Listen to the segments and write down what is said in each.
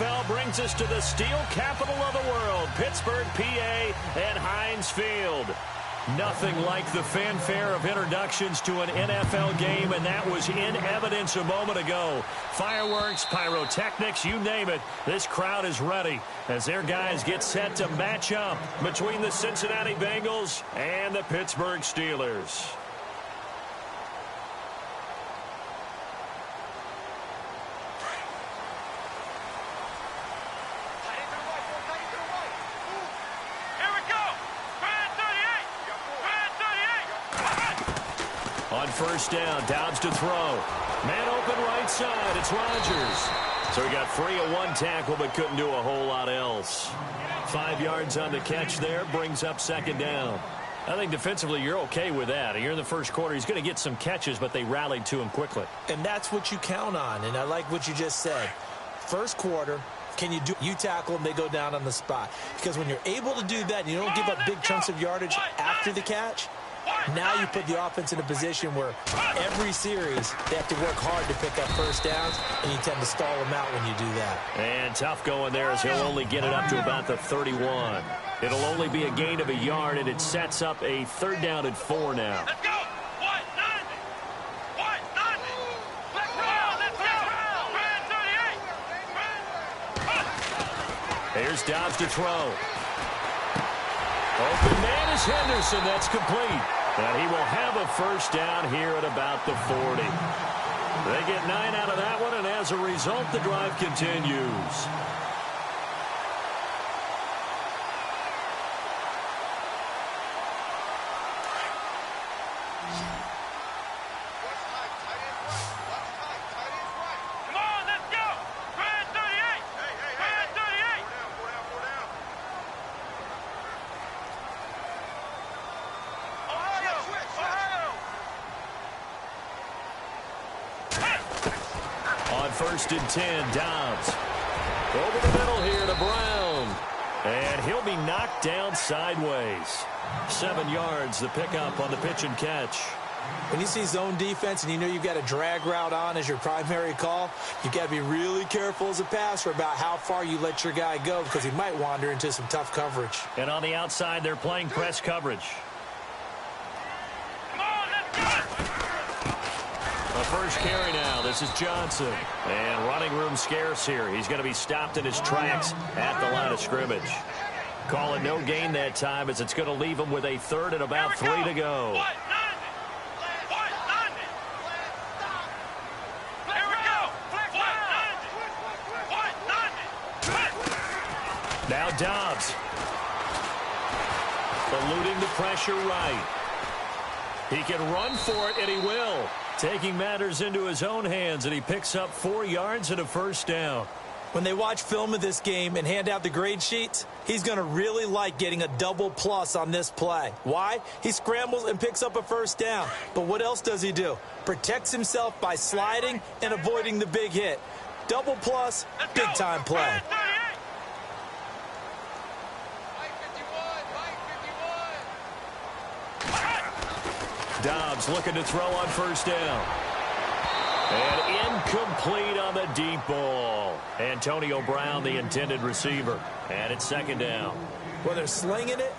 NFL brings us to the steel capital of the world, Pittsburgh, PA, and Heinz Field. Nothing like the fanfare of introductions to an NFL game, and that was in evidence a moment ago. Fireworks, pyrotechnics, you name it. This crowd is ready as their guys get set to match up between the Cincinnati Bengals and the Pittsburgh Steelers. On first down, Dobbs to throw. Man open right side, it's Rodgers. So he got free of one tackle but couldn't do a whole lot else. 5 yards on the catch there, brings up second down. I think defensively you're okay with that. You're in the first quarter. He's going to get some catches, but they rallied to him quickly. And that's what you count on, and I like what you just said. First quarter, you tackle them, they go down on the spot. Because when you're able to do that and you don't give up big chunks of yardage after the catch, now you put the offense in a position where every series they have to work hard to pick up first downs, and you tend to stall them out when you do that. And tough going there as he'll only get it up to about the 31. It'll only be a gain of a yard, and it sets up a third down and 4 now. Let's go! Here's Dobbs to throw. Open man is Henderson. That's complete. And he will have a first down here at about the 40. They get 9 out of that one, and as a result, the drive continues. First and 10, Dobbs. Over the middle here to Brown. And he'll be knocked down sideways. 7 yards, the pickup on the pitch and catch. When you see zone defense and you know you've got a drag route on as your primary call, you've got to be really careful as a passer about how far you let your guy go because he might wander into some tough coverage. And on the outside, they're playing press coverage. First carry now. This is Johnson. And running room scarce here. He's going to be stopped in his tracks at the line of scrimmage. Call it no gain that time as it's going to leave him with a third and about 3 to go. Now Dobbs. Eluding the pressure right. He can run for it, and he will. Taking matters into his own hands, and he picks up 4 yards and a first down. When they watch film of this game and hand out the grade sheets, he's going to really like getting a double plus on this play. Why? He scrambles and picks up a first down. But what else does he do? Protects himself by sliding and avoiding the big hit. Double plus, big-time play. Dobbs looking to throw on first down. And incomplete on the deep ball. Antonio Brown, the intended receiver. And it's second down. Well, they're slinging it.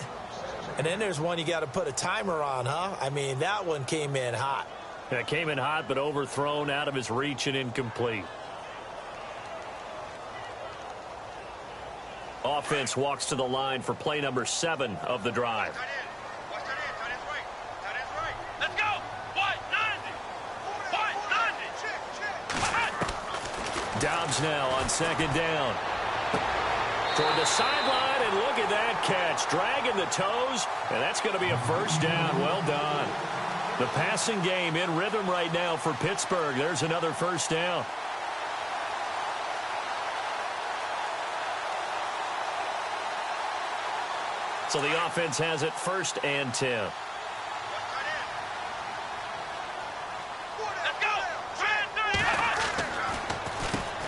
And then there's one you got to put a timer on, huh? I mean, that one came in hot. It came in hot, but overthrown out of his reach and incomplete. Offense walks to the line for play number 7 of the drive. Dobbs now on second down. Toward the sideline, and look at that catch. Dragging the toes, and that's going to be a first down. Well done. The passing game in rhythm right now for Pittsburgh. There's another first down. So the offense has it first and 10.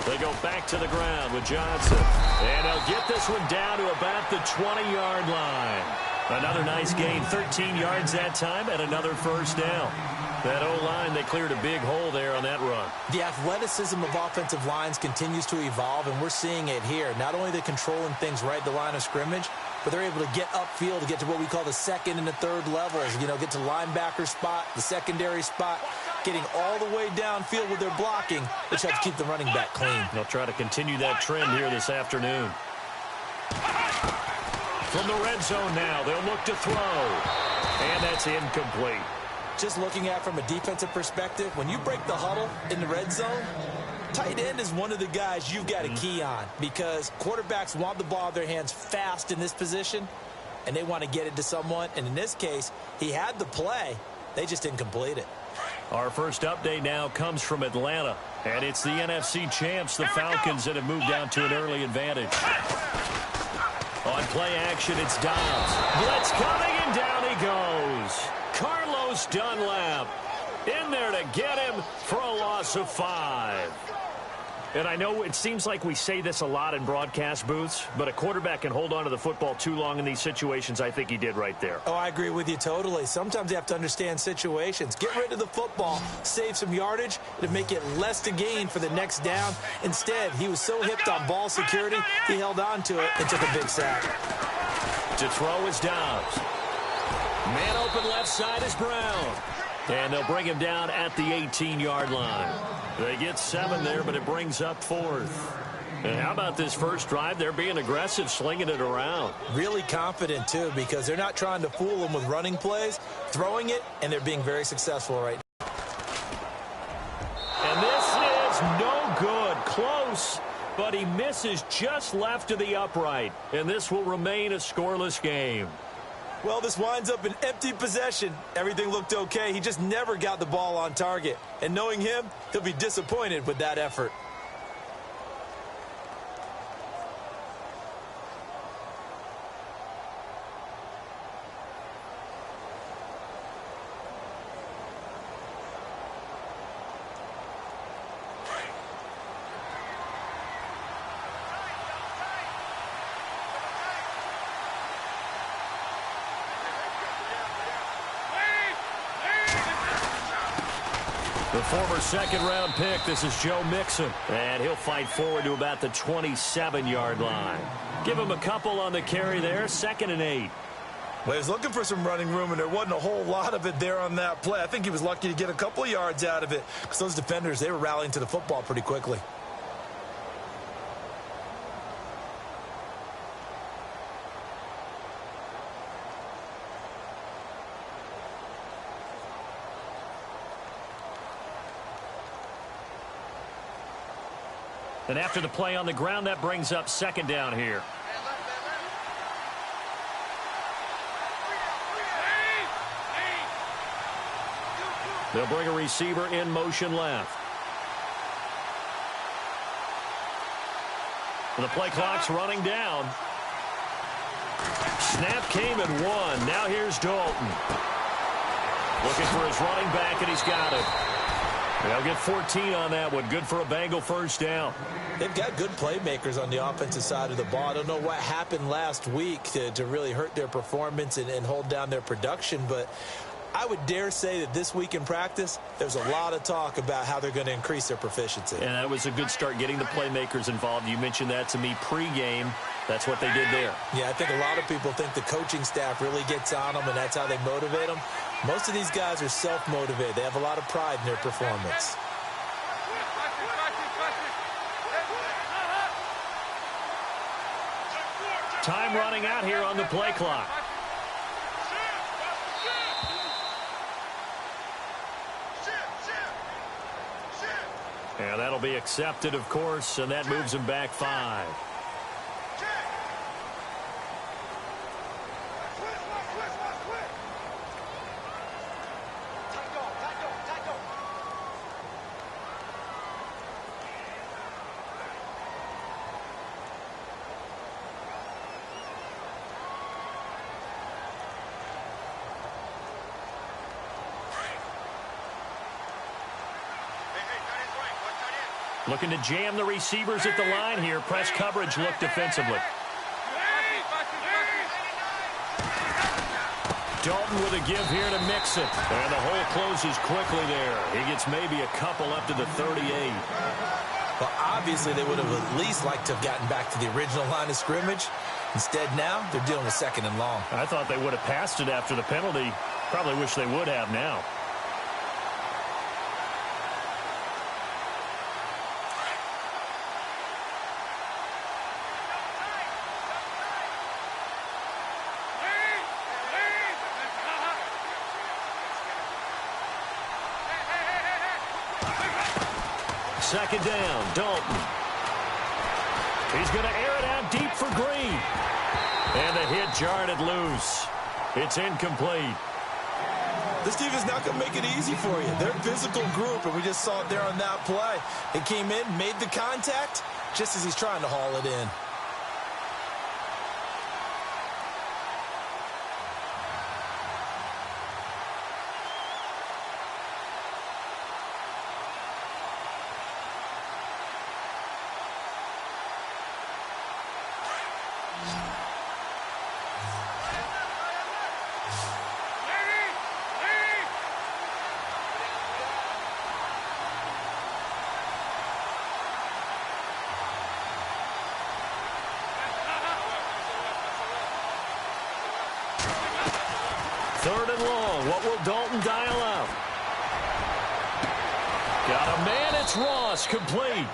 They go back to the ground with Johnson. And they'll get this one down to about the 20-yard line. Another nice gain, 13 yards that time, and another first down. That O-line, they cleared a big hole there on that run. The athleticism of offensive lines continues to evolve, and we're seeing it here. Not only are they controlling things right at the line of scrimmage, but they're able to get upfield to get to what we call the second and the third levels. You know, get to linebacker spot, the secondary spot, getting all the way downfield with their blocking, which helps keep the running back clean. They'll try to continue that trend here this afternoon. From the red zone now, they'll look to throw. And that's incomplete. Just looking at it from a defensive perspective, when you break the huddle in the red zone, tight end is one of the guys you've got to key on because quarterbacks want the ball in their hands fast in this position, and they want to get it to someone. And in this case, he had the play. They just didn't complete it. Our first update now comes from Atlanta, and it's the NFC champs, the Falcons, that have moved down to an early advantage. On play action, it's Dobbs. Blitz coming, and down he goes. Carlos Dunlap in there to get him for a loss of 5. And I know it seems like we say this a lot in broadcast booths, but a quarterback can hold on to the football too long in these situations. I think he did right there. Oh, I agree with you totally. Sometimes you have to understand situations. Get rid of the football, save some yardage, to make it less to gain for the next down. Instead, he was so hipped on ball security, he held on to it and took a big sack. To throw is Dobbs. Man open left side is Brown. And they'll bring him down at the 18-yard line. They get 7 there, but it brings up 4th. And how about this first drive? They're being aggressive, slinging it around. Really confident, too, because they're not trying to fool them with running plays, throwing it, and they're being very successful right now. And this is no good. Close, but he misses just left of the upright. And this will remain a scoreless game. Well, this winds up an empty possession. Everything looked okay. He just never got the ball on target. And knowing him, he'll be disappointed with that effort. The former second-round pick, this is Joe Mixon. And he'll fight forward to about the 27-yard line. Give him a couple on the carry there, 2nd and 8. Well, he was looking for some running room, and there wasn't a whole lot of it there on that play. I think he was lucky to get a couple of yards out of it because those defenders, they were rallying to the football pretty quickly. And after the play on the ground, that brings up 2nd down here. They'll bring a receiver in motion left. And the play clock's running down. Snap came and 1. Now here's Dalton. Looking for his running back, and he's got it. They'll get 14 on that one. Good for a Bengal first down. They've got good playmakers on the offensive side of the ball. I don't know what happened last week to really hurt their performance and hold down their production, but I would dare say that this week in practice, there's a lot of talk about how they're going to increase their proficiency. And that was a good start, getting the playmakers involved. You mentioned that to me pregame. That's what they did there. Yeah, I think a lot of people think the coaching staff really gets on them, and that's how they motivate them. Most of these guys are self-motivated. They have a lot of pride in their performance. Time running out here on the play clock. And that'll be accepted, of course, and that moves him back 5. Looking to jam the receivers at the line here. Press coverage look defensively. Dalton with a give here to mix it. And the hole closes quickly there. He gets maybe a couple up to the 38. Well, obviously, they would have at least liked to have gotten back to the original line of scrimmage. Instead, now, they're dealing with second and long. I thought they would have passed it after the penalty. Probably wish they would have now. Second down, Dalton. He's going to air it out deep for Green. And the hit jarred it loose. It's incomplete. This defense not going to make it easy for you. They're a physical group, and we just saw it there on that play. It came in, made the contact, just as he's trying to haul it in. Third and long. What will Dalton dial up? Got a man. It's Ross. Complete.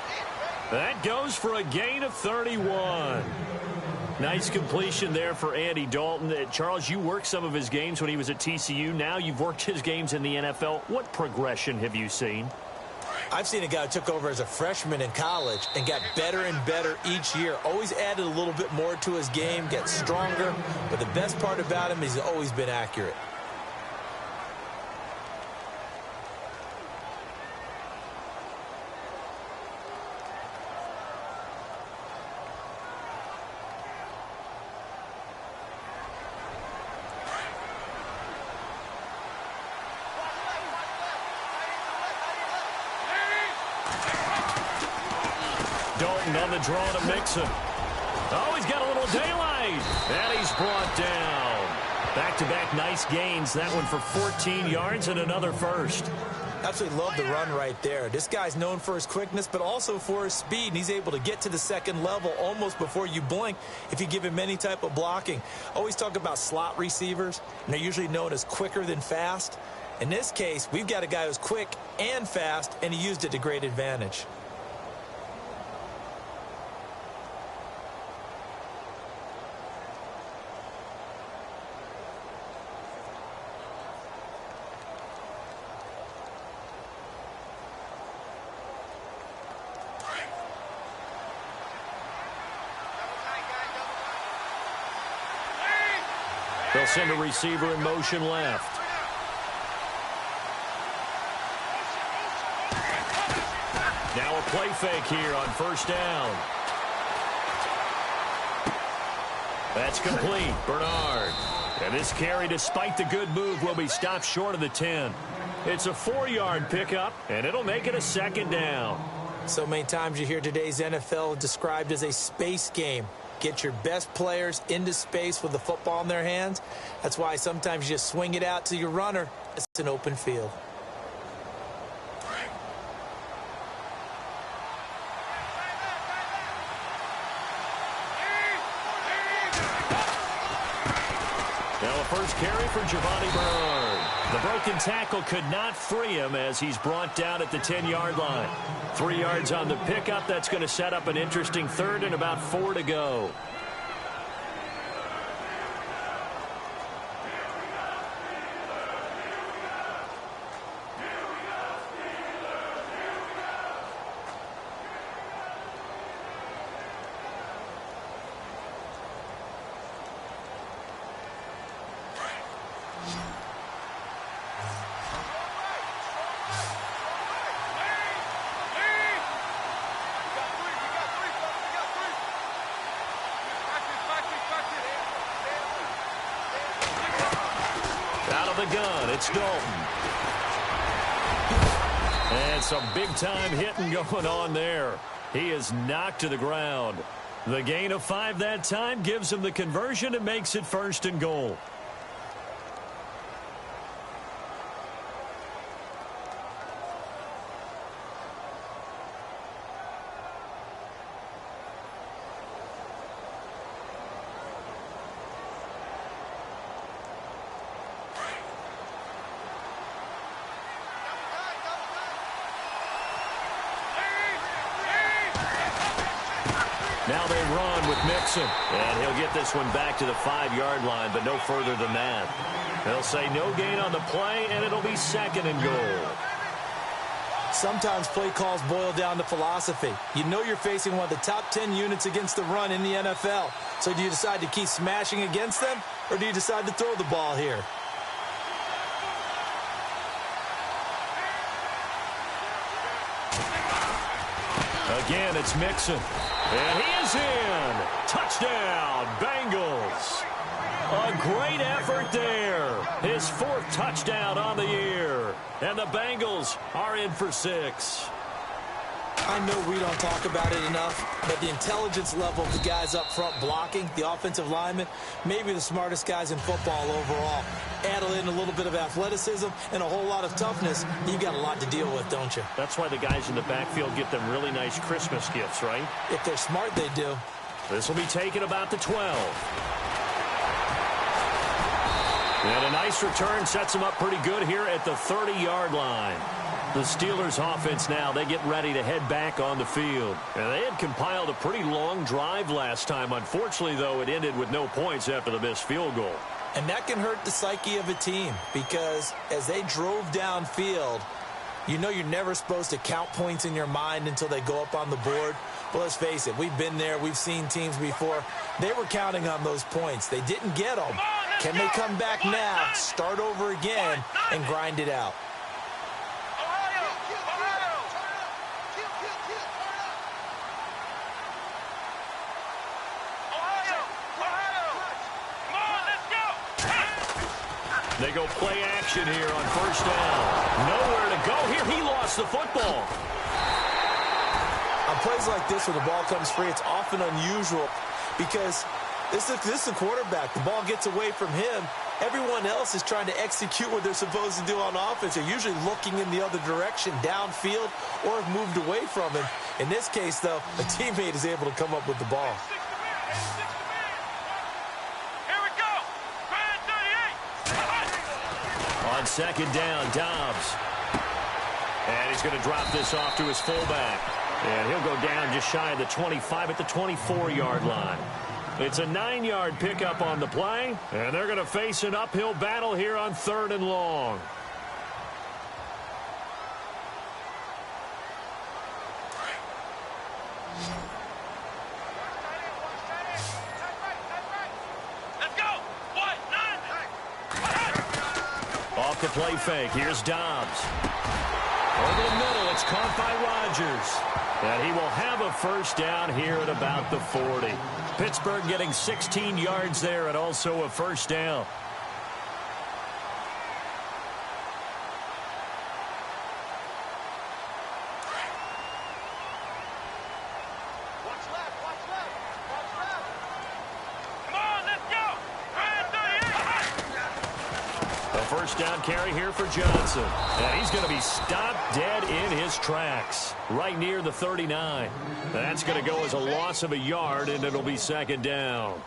That goes for a gain of 31. Nice completion there for Andy Dalton. Charles, you worked some of his games when he was at TCU. Now you've worked his games in the NFL. What progression have you seen? I've seen a guy who took over as a freshman in college and got better and better each year. Always added a little bit more to his game, gets stronger. But the best part about him is he's always been accurate. Dalton on the draw to Mixon. Oh, he's got a little daylight. And he's brought down. Back-to-back nice gains. That one for 14 yards and another first. Absolutely love the run right there. This guy's known for his quickness, but also for his speed. And he's able to get to the second level almost before you blink if you give him any type of blocking. Always talk about slot receivers, and they're usually known as quicker than fast. In this case, we've got a guy who's quick and fast, and he used it to great advantage. They'll send a receiver in motion left. Now a play fake here on first down. That's complete. Bernard. And this carry, despite the good move, will be stopped short of the 10. It's a 4-yard pickup, and it'll make it a second down. So many times you hear today's NFL described as a space game. Get your best players into space with the football in their hands. That's why sometimes you just swing it out to your runner. It's an open field. Now a first carry for Giovanni Bernard. The broken tackle could not free him as he's brought down at the 10-yard line. 3 yards on the pickup. That's going to set up an interesting third and about 4 to go. The gun, it's Dalton. And some big-time hitting going on there. He is knocked to the ground. The gain of 5 that time gives him the conversion and makes it 1st and goal. Now they run with Mixon. And he'll get this one back to the 5-yard line, but no further than that. They'll say no gain on the play, and it'll be 2nd and goal. Sometimes play calls boil down to philosophy. You know you're facing one of the top 10 units against the run in the NFL. So do you decide to keep smashing against them, or do you decide to throw the ball here? Again, it's Mixon. And he is in. Touchdown, Bengals. A great effort there. His 4th touchdown on the year. And the Bengals are in for 6. I know we don't talk about it enough, but the intelligence level of the guys up front blocking, the offensive linemen, maybe the smartest guys in football overall. Add in a little bit of athleticism and a whole lot of toughness, you've got a lot to deal with, don't you? That's why the guys in the backfield get them really nice Christmas gifts, right? If they're smart, they do. This will be taken about the 12. And a nice return sets them up pretty good here at the 30-yard line. The Steelers offense now, they get ready to head back on the field. And they had compiled a pretty long drive last time. Unfortunately, though, it ended with no points after the missed field goal. And that can hurt the psyche of a team because as they drove downfield, you know you're never supposed to count points in your mind until they go up on the board. But let's face it, we've been there. We've seen teams before. They were counting on those points. They didn't get them. Can they come back now, start over again, and grind it out? They go play action here on 1st down. Nowhere to go here. He lost the football. On plays like this where the ball comes free, it's often unusual because this is the quarterback. The ball gets away from him. Everyone else is trying to execute what they're supposed to do on offense. They're usually looking in the other direction, downfield, or have moved away from him. In this case, though, a teammate is able to come up with the ball. On 2nd down, Dobbs. And he's going to drop this off to his fullback. And he'll go down just shy of the 25 at the 24-yard line. It's a 9-yard pickup on the play. And they're going to face an uphill battle here on 3rd and long. Off the play fake. Here's Dobbs. Over the middle, it's caught by Rodgers. And he will have a 1st down here at about the 40. Pittsburgh getting 16 yards there and also a 1st down. First down carry here for Johnson. And he's going to be stopped dead in his tracks. Right near the 39. That's going to go as a loss of a yard, and it'll be 2nd down.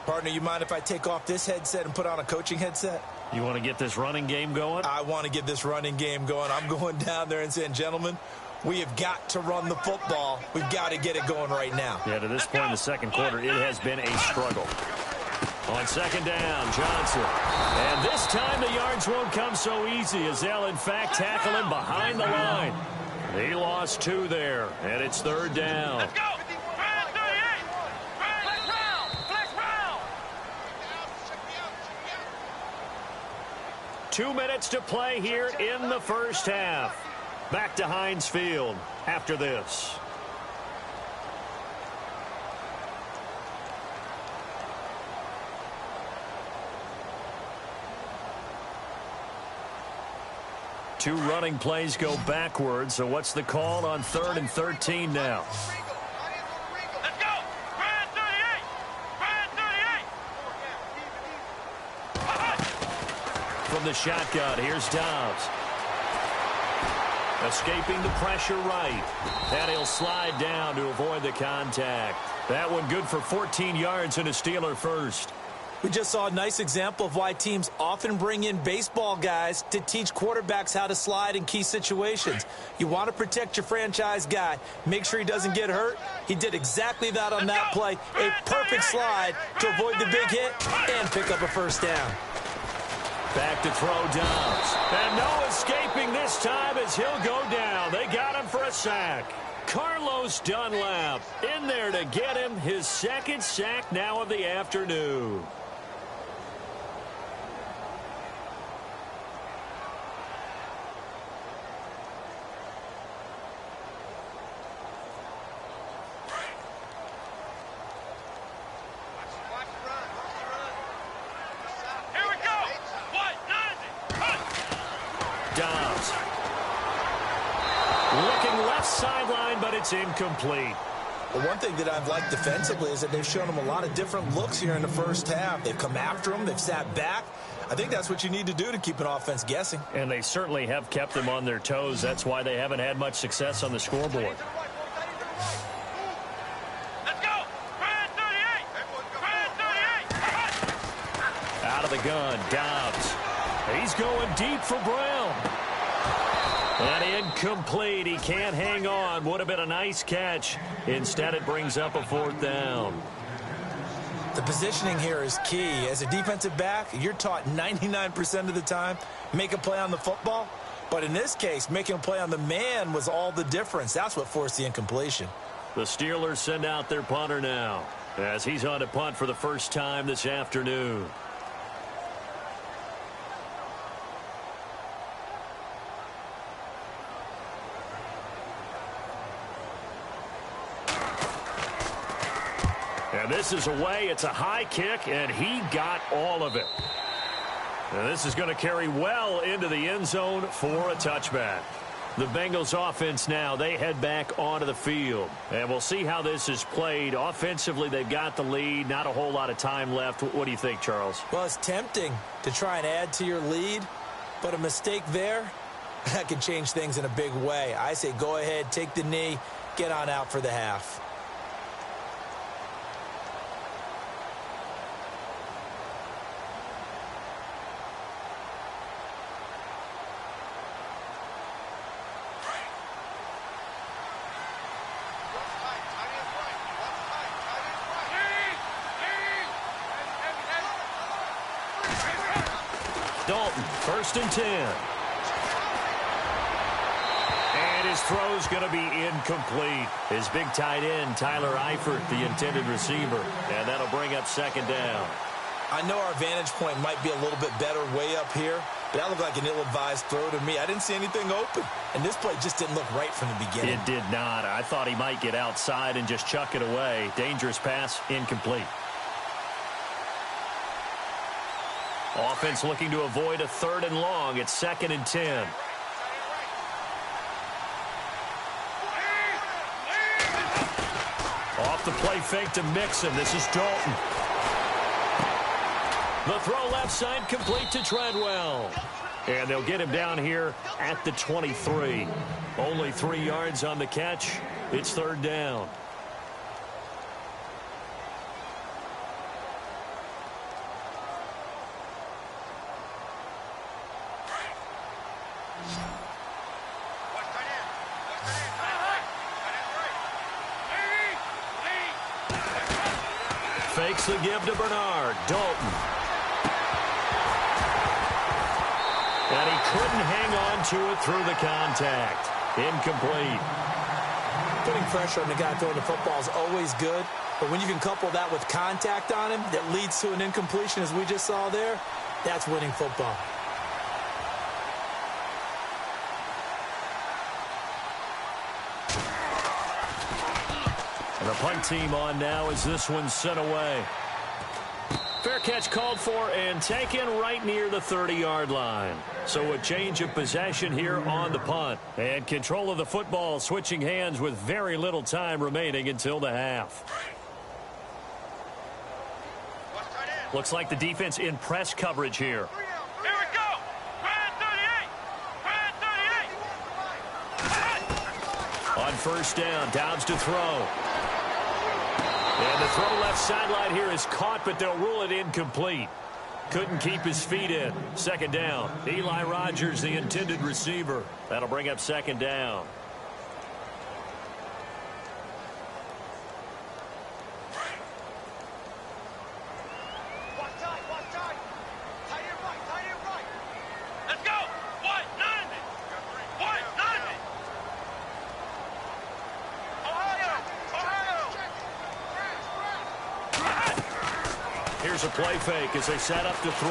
Partner, you mind if I take off this headset and put on a coaching headset? You want to get this running game going? I want to get this running game going. I'm going down there and saying, gentlemen, we have got to run the football. We've got to get it going right now. Yeah, to this point in the 2nd quarter, it has been a struggle. On 2nd down, Johnson. And this time the yards won't come so easy as they'll, in fact, tackle him behind the line. He lost 2 there, and it's 3rd down. Let's go. 2 minutes to play here in the 1st half. Back to Heinz Field after this. Two running plays go backwards, so what's the call on 3rd and 13 now? Let's go! Brad 38! Brad 38! From the shotgun, here's Dobbs. Escaping the pressure right. And he'll slide down to avoid the contact. That one good for 14 yards and a Steeler first. We just saw a nice example of why teams often bring in baseball guys to teach quarterbacks how to slide in key situations. You want to protect your franchise guy. Make sure he doesn't get hurt. He did exactly that on that play. A perfect slide to avoid the big hit and pick up a first down. Back to throw Dobbs. And no escaping this time as he'll go down. They got him for a sack. Carlos Dunlap in there to get him his second sack now of the afternoon. Dobbs. Looking left sideline, but it's incomplete. Well, one thing that I've liked defensively is that they've shown him a lot of different looks here in the first half. They've come after him. They've sat back. I think that's what you need to do to keep an offense guessing. And they certainly have kept them on their toes. That's why they haven't had much success on the scoreboard. Let's go! Brand 38! Brand 38! Out of the gun, Dobbs. He's going deep for Brown. And incomplete. He can't hang on. Would have been a nice catch. Instead, it brings up a fourth down. The positioning here is key. As a defensive back, you're taught 99% of the time, make a play on the football. But in this case, making a play on the man was all the difference. That's what forced the incompletion. The Steelers send out their punter now as he's on to punt for the first time this afternoon. And this is away. It's a high kick, and he got all of it. And this is going to carry well into the end zone for a touchback. The Bengals offense now, they head back onto the field. And we'll see how this is played. Offensively, they've got the lead. Not a whole lot of time left. What do you think, Charles? Well, it's tempting to try and add to your lead, but a mistake there, that could change things in a big way. I say go ahead, take the knee, get on out for the half. Dalton, 1st and 10. And his throw's going to be incomplete. His big tight end, Tyler Eifert, the intended receiver. And that'll bring up 2nd down. I know our vantage point might be a little bit better way up here, but that looked like an ill-advised throw to me. I didn't see anything open, and this play just didn't look right from the beginning. It did not. I thought he might get outside and just chuck it away. Dangerous pass, incomplete. Offense looking to avoid a 3rd and long. It's 2nd and 10. Off the play fake to Mixon. This is Dalton. The throw left side complete to Treadwell. And they'll get him down here at the 23. Only 3 yards on the catch. It's 3rd down. Fakes the give to Bernard. Dalton. And he couldn't hang on to it through the contact. Incomplete. Putting pressure on the guy throwing the football is always good, but when you can couple that with contact on him that leads to an incompletion, as we just saw there, that's winning football. And the punt team on now as this one's sent away. Fair catch called for and taken right near the 30-yard line. So a change of possession here on the punt. And control of the football switching hands with very little time remaining until the half. Looks like the defense in press coverage here. Here we go! Brand 38! Brand 38! On 1st down, Dobbs to throw. And the throw left sideline here is caught, but they'll rule it incomplete. Couldn't keep his feet in. Second down. Eli Rogers, the intended receiver. That'll bring up second down. Let's go. 190. 190. Ohio. Here's a play fake as they set up to throw.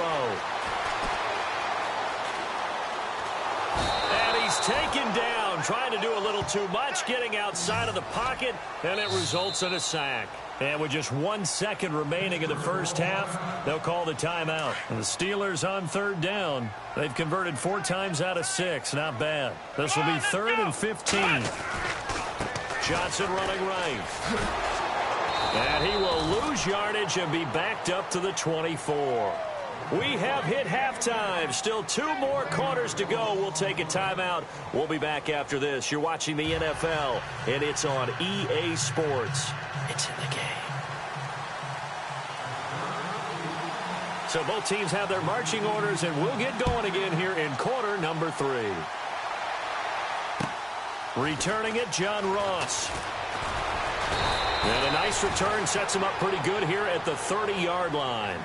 And he's taken down, trying to do a little too much, getting outside of the pocket, and it results in a sack. And with just 1 second remaining in the first half, they'll call the timeout. And the Steelers on third down. They've converted 4 times out of 6. Not bad. This will be 3rd and 15. Johnson running right. And he will lose yardage and be backed up to the 24. We have hit halftime. Still 2 more quarters to go. We'll take a timeout. We'll be back after this. You're watching the NFL, and it's on EA Sports. It's in the game. So both teams have their marching orders, and we'll get going again here in quarter number 3. Returning it, John Ross. And a nice return sets him up pretty good here at the 30-yard line.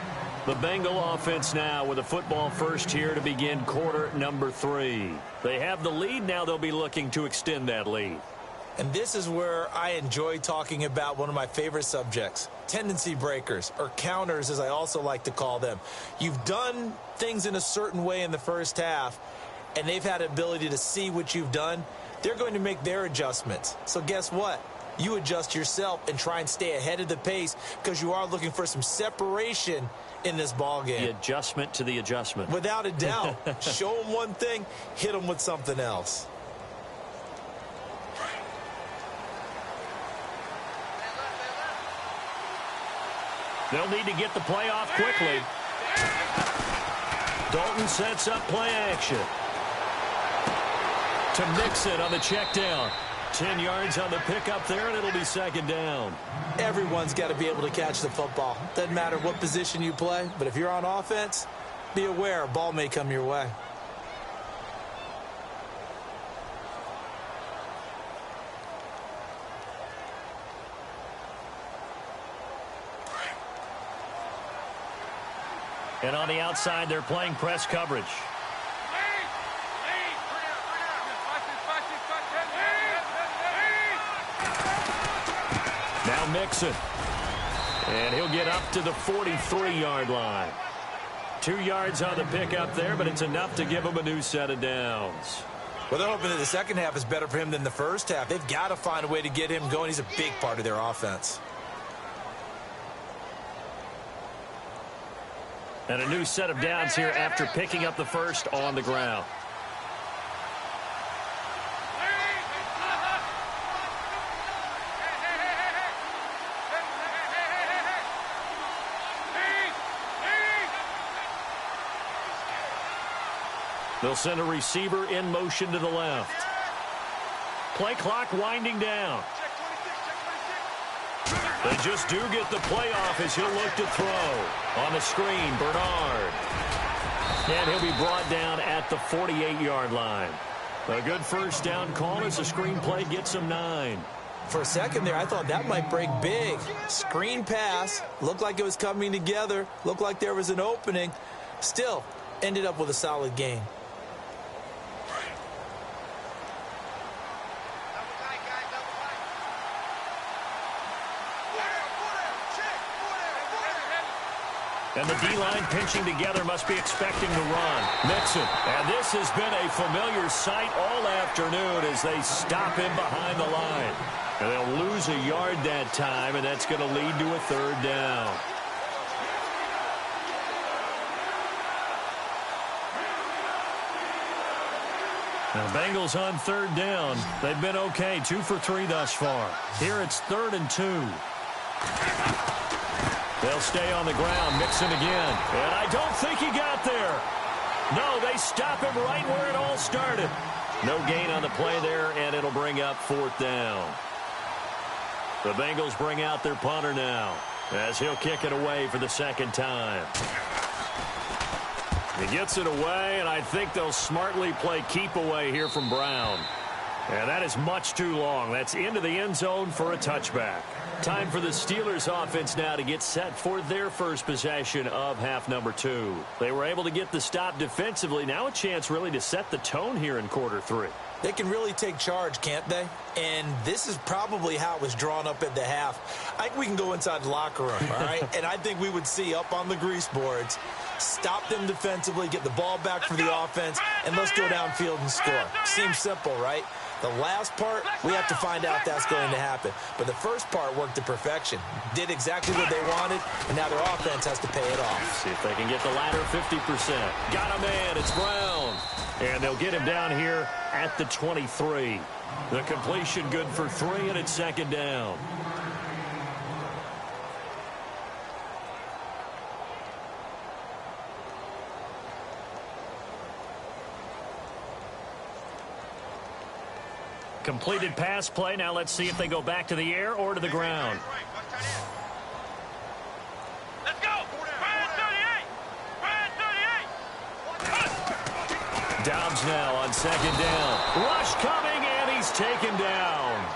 The Bengal offense now with a football first here to begin quarter number 3. They have the lead. Now they'll be looking to extend that lead. And this is where I enjoy talking about one of my favorite subjects, tendency breakers, or counters as I also like to call them. You've done things in a certain way in the first half, and they've had the ability to see what you've done. They're going to make their adjustments. So guess what? You adjust yourself and try and stay ahead of the pace because you are looking for some separation in this ball game. The adjustment to the adjustment. Without a doubt. Show them one thing, hit them with something else. They'll need to get the play off quickly. Dalton sets up play action. To Mixon on the check down. 10 yards on the pickup there, and it'll be second down. Everyone's got to be able to catch the football. Doesn't matter what position you play, but if you're on offense, be aware a ball may come your way. And on the outside, they're playing press coverage. Now Mixon. And he'll get up to the 43-yard line. 2 yards on the pickup there, but it's enough to give him a new set of downs. Well, they're hoping that the second half is better for him than the first half. They've got to find a way to get him going. He's a big part of their offense. And a new set of downs here after picking up the first on the ground. They'll send a receiver in motion to the left. Play clock winding down. They just do get the play off as he'll look to throw. On the screen, Bernard. And he'll be brought down at the 48-yard line. A good first down call as the screen play gets him 9. For a second there, I thought that might break big. Screen pass. Looked like it was coming together. Looked like there was an opening. Still, ended up with a solid gain. And the D-line pinching together must be expecting to run. Mixon. And this has been a familiar sight all afternoon as they stop him behind the line. And they'll lose a yard that time, and that's going to lead to a third down. Now, Bengals on third down. They've been okay, 2 for 3 thus far. Here it's 3rd and 2. They'll stay on the ground. Mixon again. And I don't think he got there. No, they stop him right where it all started. No gain on the play there, and it'll bring up 4th down. The Bengals bring out their punter now as he'll kick it away for the second time. He gets it away, and I think they'll smartly play keep away here from Brown. And that is much too long. That's into the end zone for a touchback. Time for the Steelers offense now to get set for their first possession of half number 2. They were able to get the stop defensively. Now a chance really to set the tone here in quarter 3. They can really take charge, can't they? And this is probably how it was drawn up at the half. I think we can go inside the locker room, all right? And I think we would see up on the grease boards, stop them defensively, get the ball back for the offense, and let's go downfield and score. Seems simple, right? The last part, we have to find out that's going to happen. But the first part worked to perfection. Did exactly what they wanted, and now their offense has to pay it off. See if they can get the latter 50%. Got a man. It's Brown. And they'll get him down here at the 23. The completion good for 3, and it's second down. Completed pass play. Now let's see if they go back to the air or to the ground. Let's go. Brian 38. Brian 38. Dobbs now on second down. Rush coming, and he's taken down.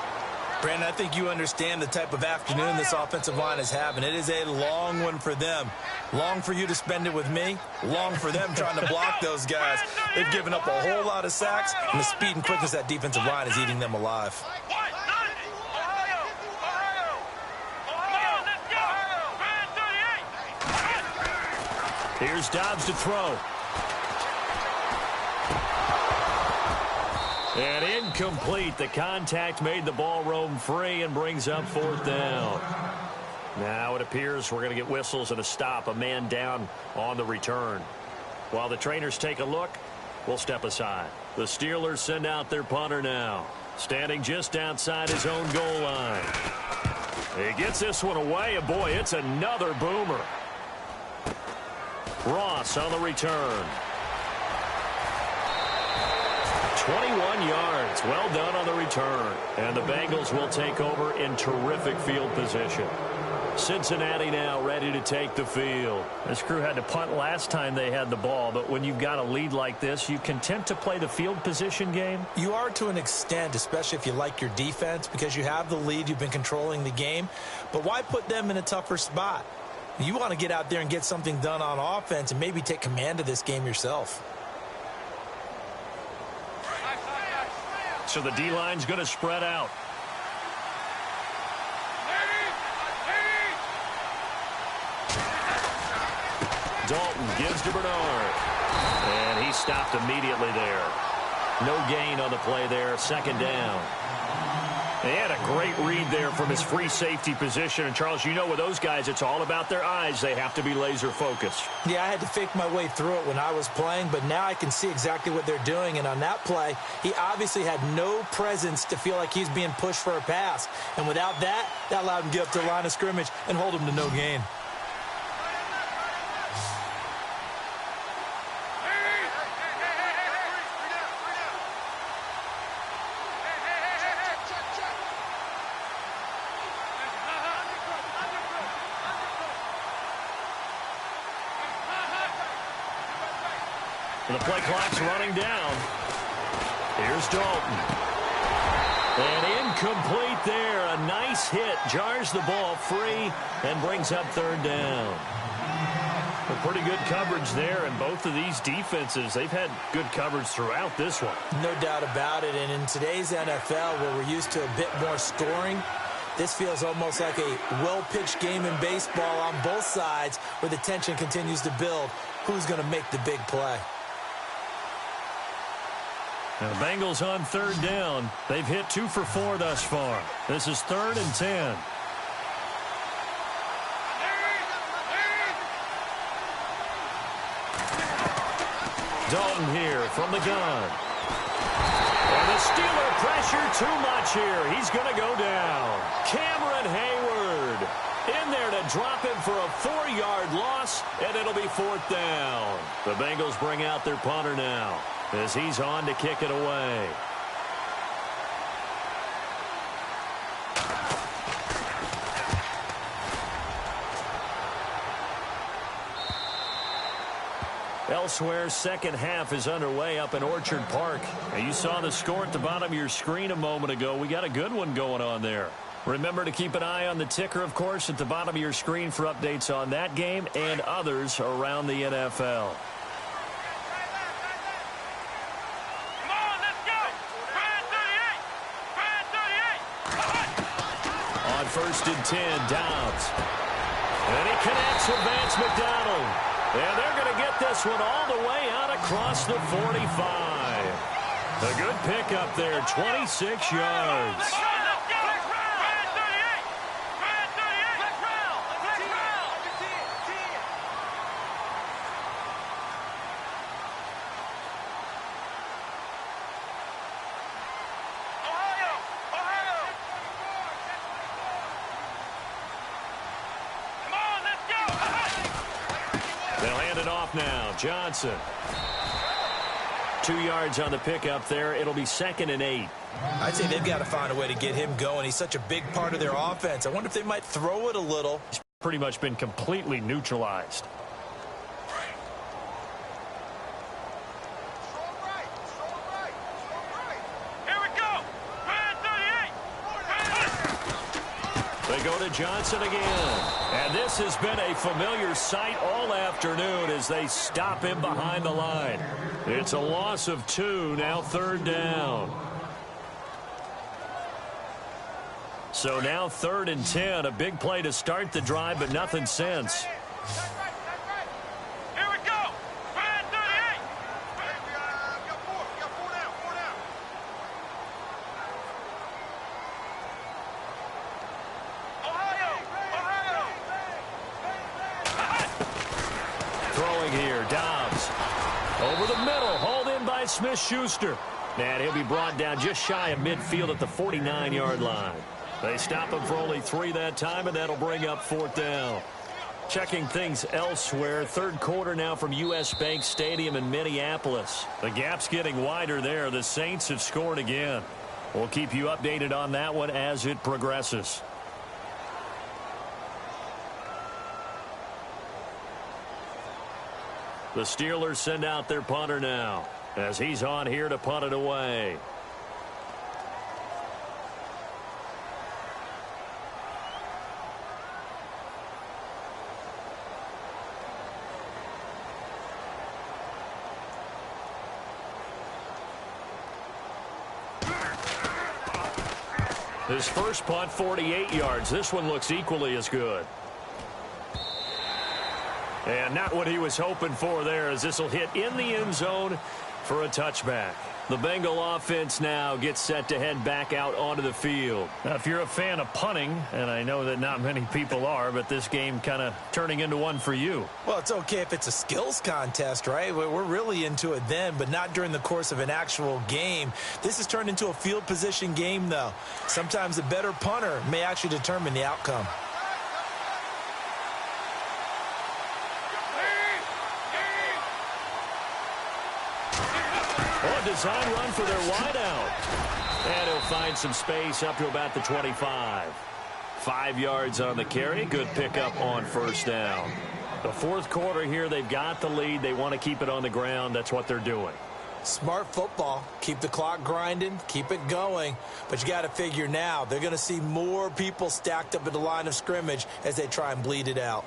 Brandon, I think you understand the type of afternoon this offensive line is having. It is a long one for them. Long for you to spend it with me. Long for them trying to block those guys. They've given up a whole lot of sacks, and the speed and quickness of that defensive line is eating them alive. Here's Dobbs to throw. And incomplete. The contact made the ball roam free and brings up fourth down. Now it appears we're going to get whistles and a stop. A man down on the return. While the trainers take a look, we'll step aside. The Steelers send out their punter now. Standing just outside his own goal line. He gets this one away, and boy, it's another boomer. Ross on the return. 21 yards. Well done on the return. And the Bengals will take over in terrific field position. Cincinnati now ready to take the field. This crew had to punt last time they had the ball, but when you've got a lead like this, you content to play the field position game? You are to an extent, especially if you like your defense, because you have the lead, you've been controlling the game. But why put them in a tougher spot? You want to get out there and get something done on offense and maybe take command of this game yourself. So the D-line's going to spread out. Dalton gives to Bernard. And he stopped immediately there. No gain on the play there. Second down. They had a great read there from his free safety position. And, Charles, you know with those guys, it's all about their eyes. They have to be laser focused. Yeah, I had to fake my way through it when I was playing, but now I can see exactly what they're doing. And on that play, he obviously had no presence to feel like he's being pushed for a pass. And without that, that allowed him to get up to the line of scrimmage and hold him to no gain. The play clock's running down. Here's Dalton. And incomplete there. A nice hit. Jars the ball free and brings up third down. A pretty good coverage there, and both of these defenses, they've had good coverage throughout this one. No doubt about it. And in today's NFL, where we're used to a bit more scoring, this feels almost like a well-pitched game in baseball on both sides where the tension continues to build. Who's going to make the big play? Now the Bengals on third down. They've hit 2 for 4 thus far. This is 3rd and 10. Dalton here from the gun. And the Steeler pressure too much here. He's going to go down. Cameron Hayward in there to drop him for a 4-yard loss, and it'll be 4th down. The Bengals bring out their punter now as he's on to kick it away. Elsewhere, second half is underway up in Orchard Park. And you saw the score at the bottom of your screen a moment ago. We got a good one going on there. Remember to keep an eye on the ticker, of course, at the bottom of your screen for updates on that game and others around the NFL. Come on, let's go. Fire 38. On first and 10, Dobbs. And he connects with Vance McDonald. And they're going to get this one all the way out across the 45. A good pickup there, 26 yards. Now, Johnson. 2 yards on the pickup there. It'll be 2nd and 8. I'd say they've got to find a way to get him going. He's such a big part of their offense. I wonder if they might throw it a little. He's pretty much been completely neutralized. Here we go. Fire 38. They go to Johnson again. And this has been a familiar sight all afternoon as they stop him behind the line. It's a loss of 2, now 3rd down. So now 3rd and 10, a big play to start the drive, but nothing since. Here we go. Fire 38. We got 4 down. Throwing here, Dobbs. Over the middle, hauled in by Smith-Schuster. And he'll be brought down just shy of midfield at the 49-yard line. They stop him for only 3 that time, and that'll bring up 4th down. Checking things elsewhere, 3rd quarter now from U.S. Bank Stadium in Minneapolis. The gap's getting wider there. The Saints have scored again. We'll keep you updated on that one as it progresses. The Steelers send out their punter now as he's on here to punt it away. His first punt, 48 yards. This one looks equally as good. And not what he was hoping for there, as this will hit in the end zone for a touchback. The Bengal offense now gets set to head back out onto the field. Now, if you're a fan of punting, and I know that not many people are, but this game kind of turning into one for you. Well, it's okay if it's a skills contest, right? We're really into it then, but not during the course of an actual game. This has turned into a field position game, though. Sometimes a better punter may actually determine the outcome. Design run for their wideout. And he'll find some space up to about the 25. 5 yards on the carry. Good pickup on 1st down. The 4th quarter here, they've got the lead. They want to keep it on the ground. That's what they're doing. Smart football. Keep the clock grinding. Keep it going. But you got to figure now, they're going to see more people stacked up at the line of scrimmage as they try and bleed it out.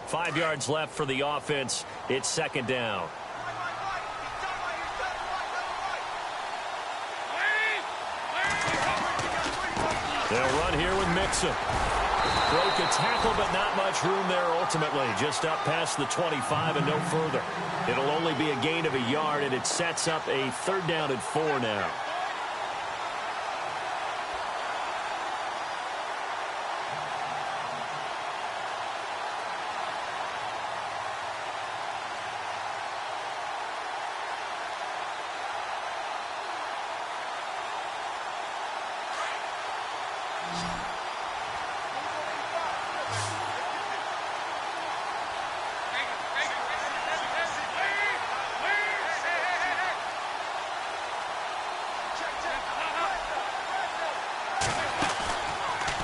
Five yards left for the offense. It's 2nd down. They'll run here with Mixon. Broke a tackle, but not much room there ultimately. Just up past the 25 and no further. It'll only be a gain of a yard, and it sets up a 3rd down and 4 now.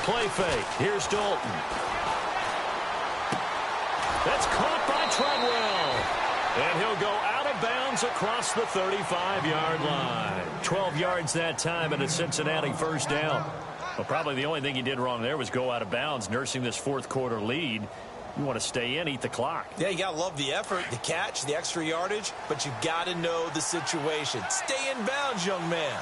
Play fake. Here's Dalton. That's caught by Treadwell. And he'll go out of bounds across the 35-yard line. 12 yards that time and a Cincinnati first down. Well, probably the only thing he did wrong there was go out of bounds, nursing this fourth quarter lead. You want to stay in, eat the clock. Yeah, you got to love the effort, the catch, the extra yardage, but you got to know the situation. Stay in bounds, young man.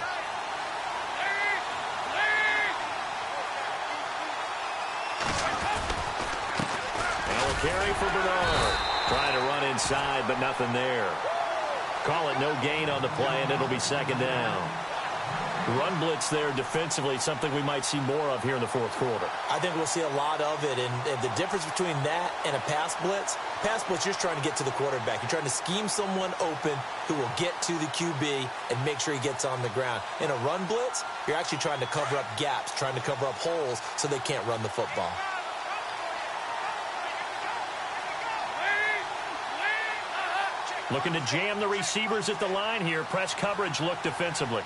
Now a carry for Bernard. Trying to run inside, but nothing there. Call it no gain on the play, and it'll be second down. Run blitz there defensively, something we might see more of here in the fourth quarter. I think we'll see a lot of it, and the difference between that and a pass blitz, you're just trying to get to the quarterback. You're trying to scheme someone open who will get to the QB and make sure he gets on the ground. In a run blitz, you're actually trying to cover up gaps, trying to cover up holes so they can't run the football. Looking to jam the receivers at the line here. Press coverage look defensively.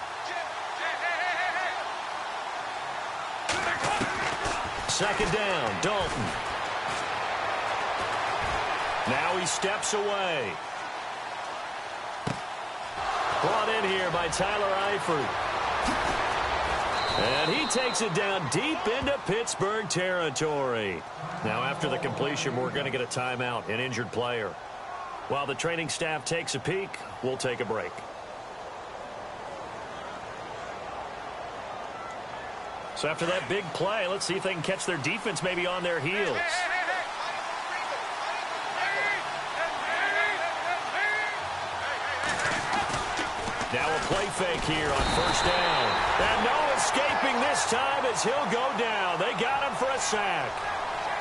Second down, Dalton. Now he steps away. Brought in here by Tyler Eifert. And he takes it down deep into Pittsburgh territory. Now after the completion, we're going to get a timeout, an injured player. While the training staff takes a peek, we'll take a break. So after that big play, let's see if they can catch their defense maybe on their heels. Now a play fake here on first down. And no escaping this time as he'll go down. They got him for a sack.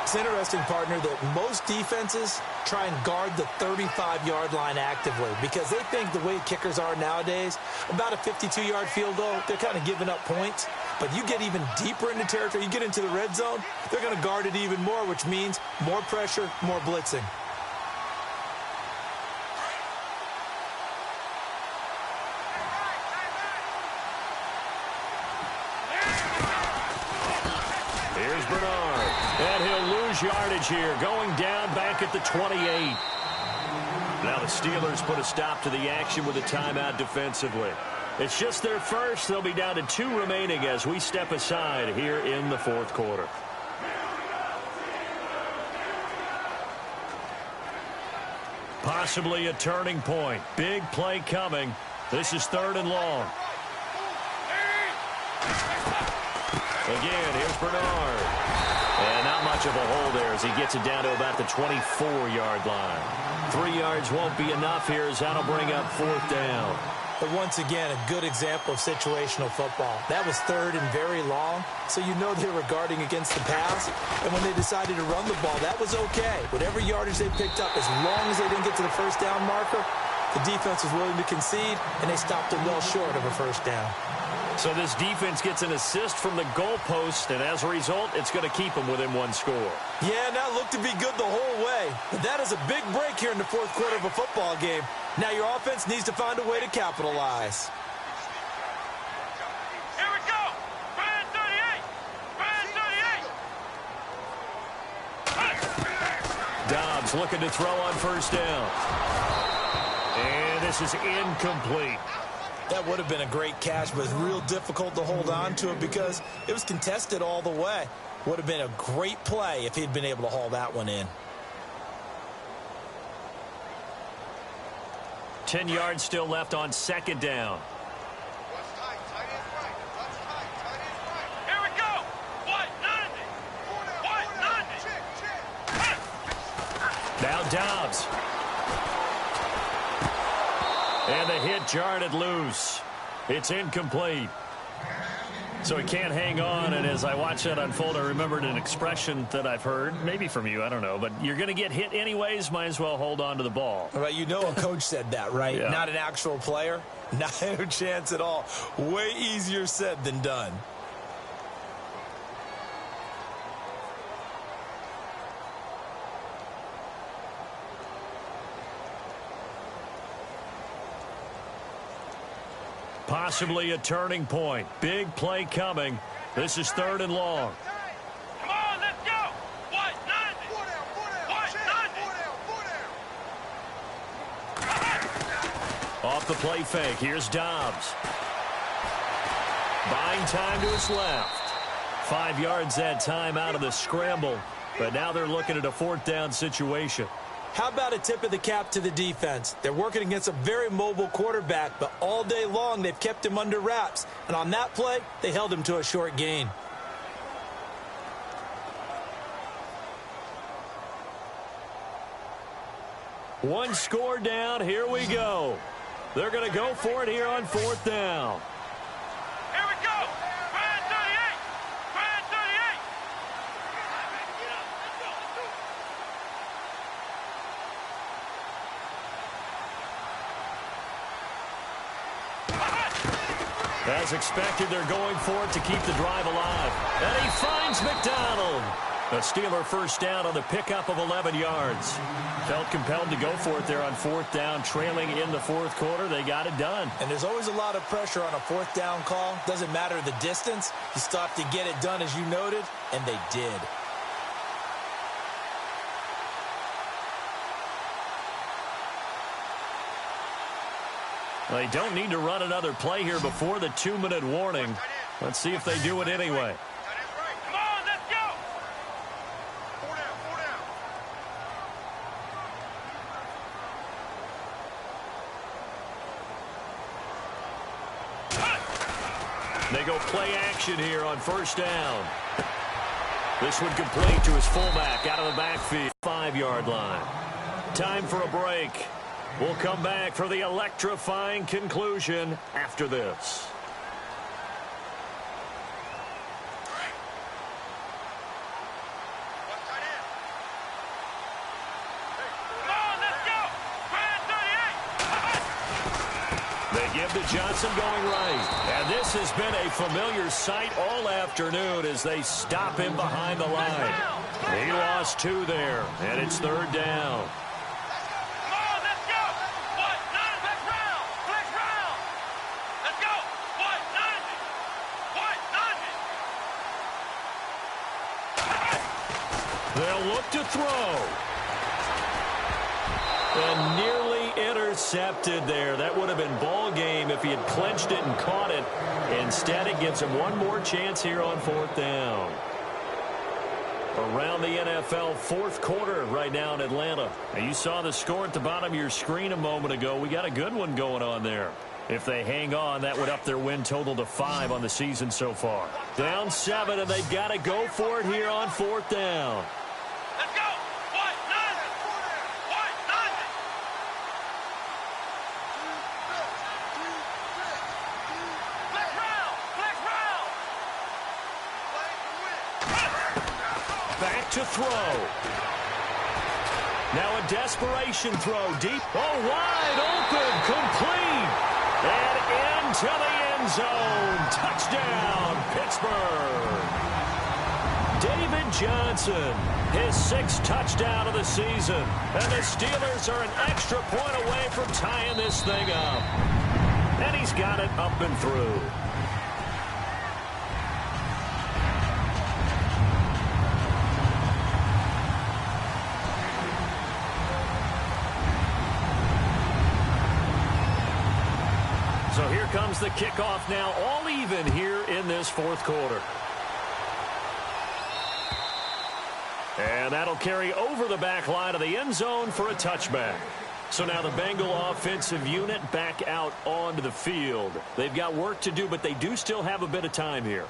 It's interesting, partner, that most defenses try and guard the 35-yard line actively because they think the way kickers are nowadays, about a 52-yard field goal, they're kind of giving up points. But you get even deeper into territory, you get into the red zone, they're going to guard it even more, which means more pressure, more blitzing. Here's Bernard. And he'll lose yardage here, going down back at the 28. Now the Steelers put a stop to the action with a timeout defensively. It's just their first. They'll be down to 2 remaining as we step aside here in the fourth quarter. Possibly a turning point. Big play coming. This is 3rd and long. Again, here's Bernard. And not much of a hole there as he gets it down to about the 24-yard line. 3 yards won't be enough here as that'll bring up 4th down. But once again, a good example of situational football. That was 3rd and very long, so you know they were guarding against the pass. And when they decided to run the ball, that was okay. Whatever yardage they picked up, as long as they didn't get to the first down marker, the defense was willing to concede, and they stopped it well short of a first down. So this defense gets an assist from the goalpost, and as a result, it's going to keep them within 1 score. Yeah, now looked to be good the whole way. But that is a big break here in the fourth quarter of a football game. Now your offense needs to find a way to capitalize. Here we go. Brand 38. Brand 38. Dobbs looking to throw on first down. And this is incomplete. That would have been a great catch, but it's real difficult to hold on to it because it was contested all the way. Would have been a great play if he'd been able to haul that one in. 10 yards still left on second down. Here we go. 190. Now Dobbs. And the hit jarred it loose. It's incomplete. So he can't hang on, and as I watch that unfold, I remembered an expression that I've heard, maybe from you, I don't know, but you're going to get hit anyways, might as well hold on to the ball. Well, you know a coach said that, right? Yeah. Not an actual player. Not a chance at all. Way easier said than done. Possibly a turning point. Big play coming. This is 3rd and long. off the play fake. Here's Dobbs. Buying time to his left. 5 yards that time out of the scramble. But now they're looking at a 4th down situation. How about a tip of the cap to the defense? They're working against a very mobile quarterback, but all day long they've kept him under wraps. And on that play, they held him to a short gain. One score down. Here we go. They're going to go for it here on 4th down. Here we go. Fire 38. Fire 38. As expected, they're going for it to keep the drive alive. And he finds McDonald. A Steeler first down on the pickup of 11 yards. Felt compelled to go for it there on 4th down, trailing in the 4th quarter. They got it done. And there's always a lot of pressure on a 4th down call. Doesn't matter the distance. You stop to get it done, as you noted, and they did. They don't need to run another play here before the 2-minute warning. Let's see if they do it anyway. Come on, let's go. 4 down, 4 down. They go play action here on 1st down. This would complete to his fullback out of the backfield. 5-yard line. Time for a break. We'll come back for the electrifying conclusion after this. They give to Johnson going right. And this has been a familiar sight all afternoon as they stop him behind the line. He lost 2 there, and it's 3rd down. They'll look to throw. And nearly intercepted there. That would have been ball game if he had clinched it and caught it. Instead, it gives him one more chance here on 4th down. Around the NFL 4th quarter right now in Atlanta. Now, you saw the score at the bottom of your screen a moment ago. We got a good one going on there. If they hang on, that would up their win total to 5 on the season so far. Down 7, and they've got to go for it here on 4th down. Let's go. What? Nothing. What? Nothing. Flex round. Flex round. Back to throw. Now a desperation throw deep. Oh, wide open. Complete. And into the end zone. Touchdown, Pittsburgh. David Johnson, his 6th touchdown of the season. And the Steelers are an extra point away from tying this thing up. And he's got it up and through. So here comes the kickoff now, all even here in this 4th quarter. And that'll carry over the back line of the end zone for a touchback. So now the Bengal offensive unit back out onto the field. They've got work to do, but they do still have a bit of time here.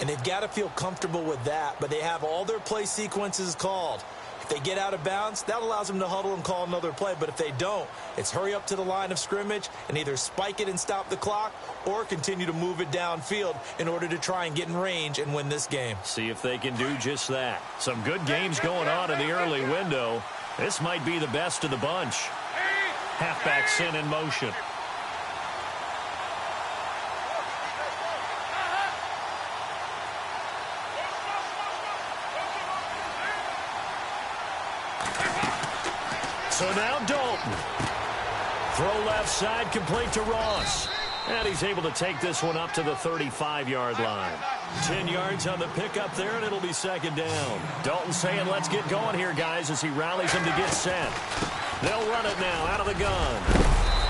And they've got to feel comfortable with that, but they have all their play sequences called. If they get out of bounds, that allows them to huddle and call another play. But if they don't, it's hurry up to the line of scrimmage and either spike it and stop the clock or continue to move it downfield in order to try and get in range and win this game. See if they can do just that. Some good games going on in the early window. This might be the best of the bunch. Halfback sent in motion. So now Dalton. Throw left side, complete to Ross. And he's able to take this one up to the 35-yard line. 10 yards on the pickup there, and it'll be 2nd down. Dalton saying, let's get going here, guys, as he rallies them to get set. They'll run it now out of the gun.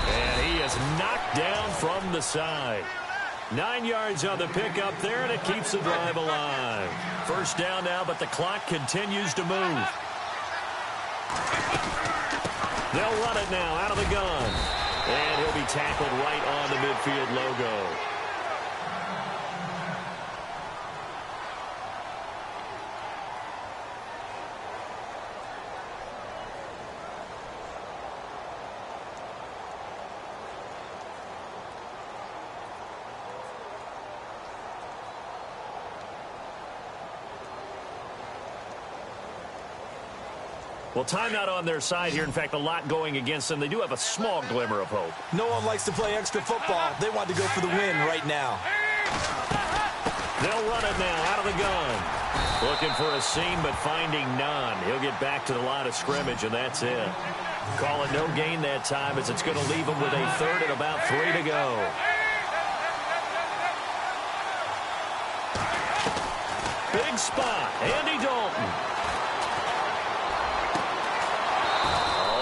And he is knocked down from the side. 9 yards on the pickup there, and it keeps the drive alive. First down now, but the clock continues to move. They'll run it now out of the gun. And he'll be tackled right on the midfield logo. Well, timeout on their side here. In fact, a lot going against them. They do have a small glimmer of hope. No one likes to play extra football. They want to go for the win right now. They'll run it now out of the gun. Looking for a seam, but finding none. He'll get back to the line of scrimmage, and that's it. Call it no gain that time, as it's going to leave him with a third and about 3 to go. Big spot. Andy Dalton.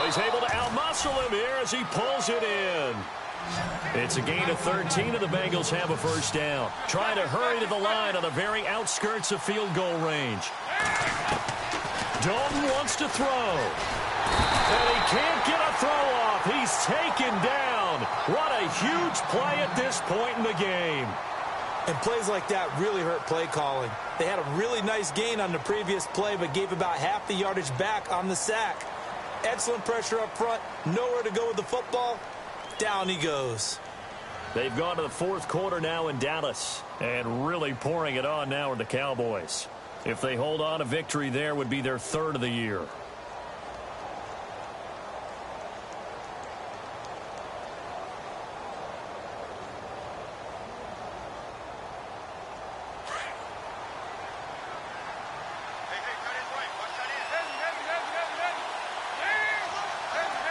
He's able to outmuscle him here as he pulls it in. It's a gain of 13, and the Bengals have a first down. Trying to hurry to the line on the very outskirts of field goal range. Dalton wants to throw. And he can't get a throw off. He's taken down. What a huge play at this point in the game. And plays like that really hurt play calling. They had a really nice gain on the previous play, but gave about half the yardage back on the sack. Excellent pressure up front. Nowhere to go with the football. Down he goes. They've gone to the fourth quarter now in Dallas. And really pouring it on now are the Cowboys. If they hold on, a victory there would be their third of the year.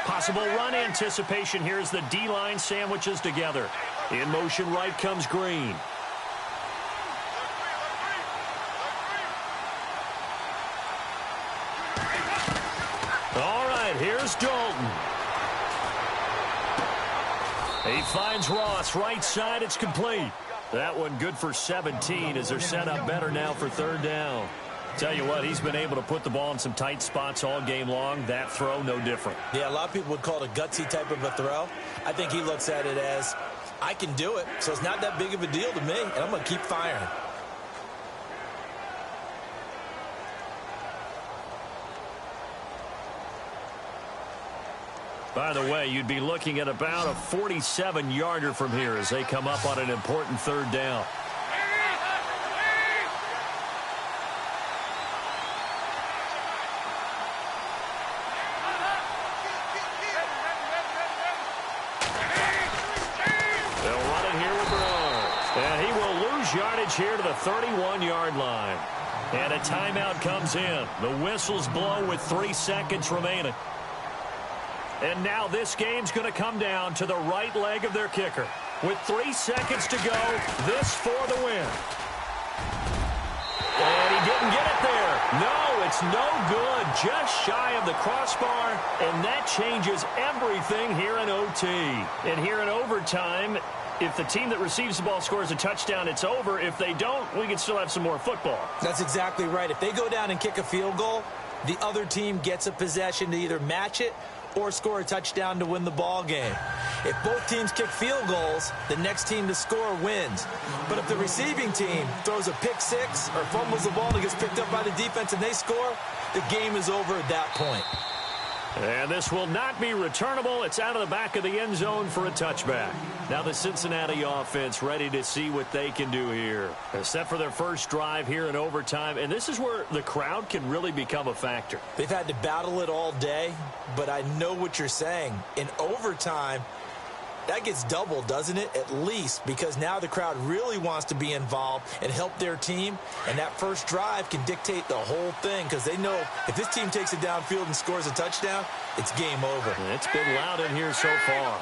Possible run anticipation here as the D-line sandwiches together. In motion right comes Green. All right, here's Dalton. He finds Ross right side. It's complete. That one good for 17 as they're set up better now for third down. Tell you what, he's been able to put the ball in some tight spots all game long. That throw, no different. Yeah, a lot of people would call it a gutsy type of a throw. I think he looks at it as, I can do it, so it's not that big of a deal to me, and I'm going to keep firing. By the way, you'd be looking at about a 47-yarder from here as they come up on an important third down. Yardage here to the 31-yard line. And a timeout comes in. The whistles blow with 3 seconds remaining. And now this game's going to come down to the right leg of their kicker. With 3 seconds to go, this for the win. And he didn't get it there. No, it's no good. Just shy of the crossbar. And that changes everything here in OT. And here in overtime, if the team that receives the ball scores a touchdown, it's over. If they don't, we can still have some more football. That's exactly right. If they go down and kick a field goal, the other team gets a possession to either match it or score a touchdown to win the ball game. If both teams kick field goals, the next team to score wins. But if the receiving team throws a pick six or fumbles the ball and gets picked up by the defense and they score, the game is over at that point. And this will not be returnable. It's out of the back of the end zone for a touchback. Now the Cincinnati offense ready to see what they can do here. They're set for their first drive here in overtime, and this is where the crowd can really become a factor. They've had to battle it all day, but I know what you're saying. In overtime, that gets doubled, doesn't it? At least, because now the crowd really wants to be involved and help their team, and that first drive can dictate the whole thing because they know if this team takes it downfield and scores a touchdown, it's game over. And it's been loud in here so far.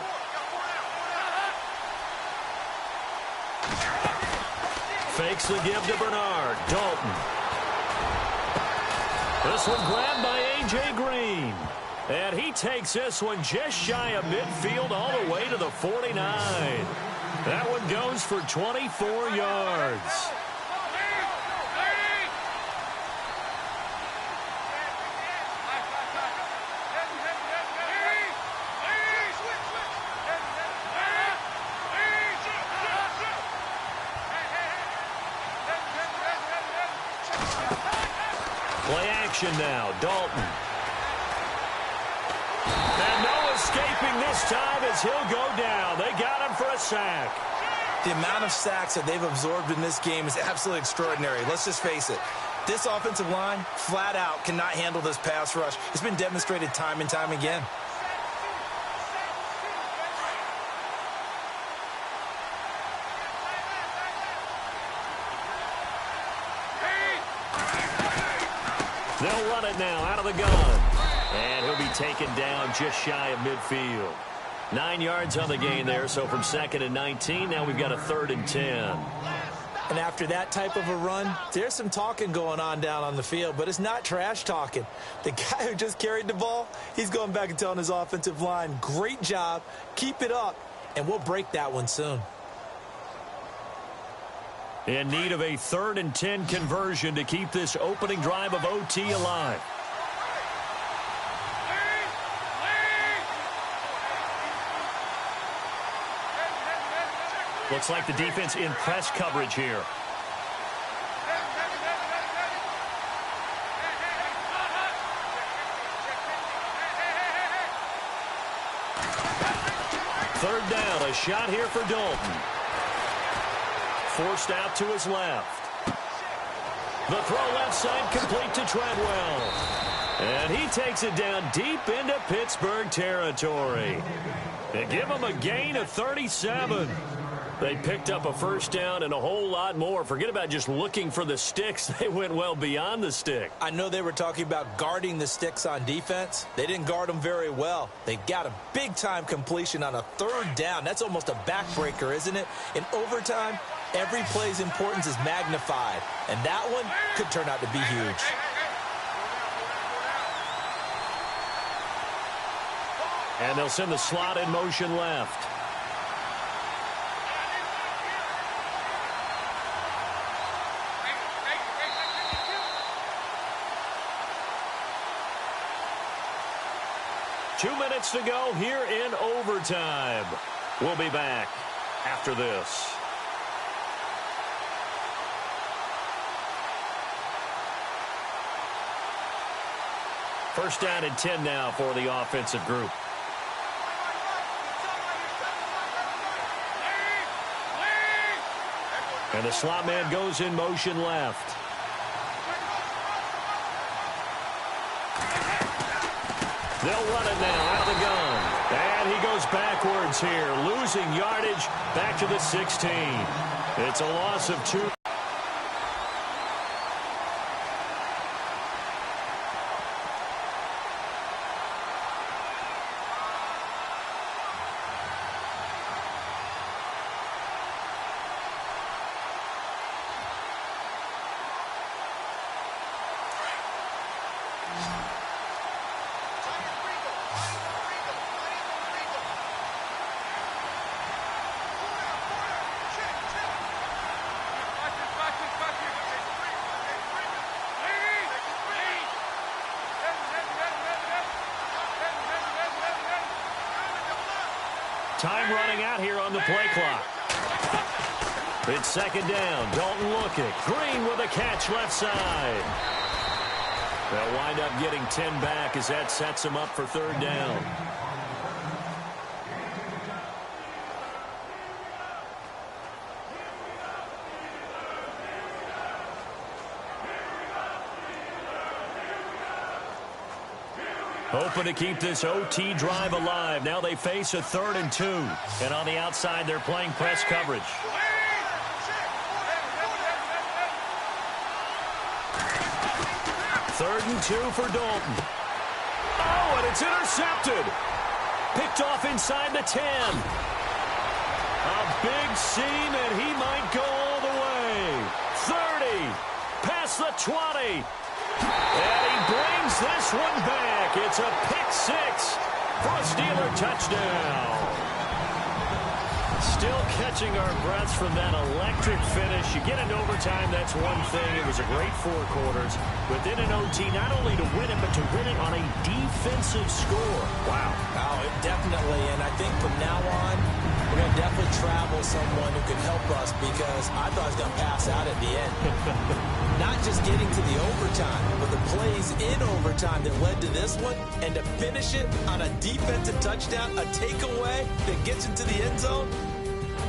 Fakes the give to Bernard. Dalton. This one grabbed by A.J. Green. And he takes this one just shy of midfield all the way to the 49. That one goes for 24 yards. Play action now, Dalton. And no escaping this time as he'll go down. They got him for a sack. The amount of sacks that they've absorbed in this game is absolutely extraordinary. Let's just face it. This offensive line, flat out, cannot handle this pass rush. It's been demonstrated time and time again. They'll run it now out of the gun. And he'll be taken down just shy of midfield. 9 yards on the gain there, so from 2nd and 19, now we've got a 3rd and 10. And after that type of a run, there's some talking going on down on the field, but it's not trash talking. The guy who just carried the ball, he's going back and telling his offensive line, great job, keep it up, and we'll break that one soon. In need of a 3rd and 10 conversion to keep this opening drive of OT alive. Looks like the defense in press coverage here. Third down, a shot here for Dalton. Forced out to his left. The throw left side complete to Treadwell. And he takes it down deep into Pittsburgh territory. They give him a gain of 37. They picked up a first down and a whole lot more. Forget about just looking for the sticks. They went well beyond the stick. I know they were talking about guarding the sticks on defense. They didn't guard them very well. They got a big-time completion on a 3rd down. That's almost a backbreaker, isn't it? In overtime, every play's importance is magnified. And that one could turn out to be huge. And they'll send the slot in motion left. Two minutes to go here in overtime. We'll be back after this. First down and 10 now for the offensive group. And the slot man goes in motion left. They'll run it now out of the gun. And he goes backwards here, losing yardage back to the 16. It's a loss of 2. Time running out here on the play clock. It's 2nd down. Dalton looking. Green with a catch left side. They'll wind up getting 10 back as that sets them up for 3rd down. Hoping to keep this OT drive alive. Now they face a 3rd and 2. And on the outside, they're playing press coverage. 3rd and 2 for Dalton. Oh, and it's intercepted. Picked off inside the 10. A big seam, and he might go all the way. 30. Past the 20. And he brings Brings this one back. It's a pick six for a Steeler touchdown. Still catching our breaths from that electric finish. You get into overtime, that's one thing. It was a great 4 quarters. Within an OT, not only to win it, but to win it on a defensive score. Wow. Oh, definitely. And I think from now on, we're going to definitely travel someone who can help us, because I thought I was going to pass out at the end. Not just getting to the overtime, but the plays in overtime that led to this one, and to finish it on a defensive touchdown, a takeaway that gets into the end zone.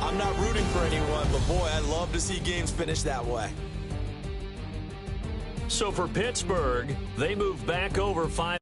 I'm not rooting for anyone, but boy, I'd love to see games finish that way. So for Pittsburgh, they move back over 5.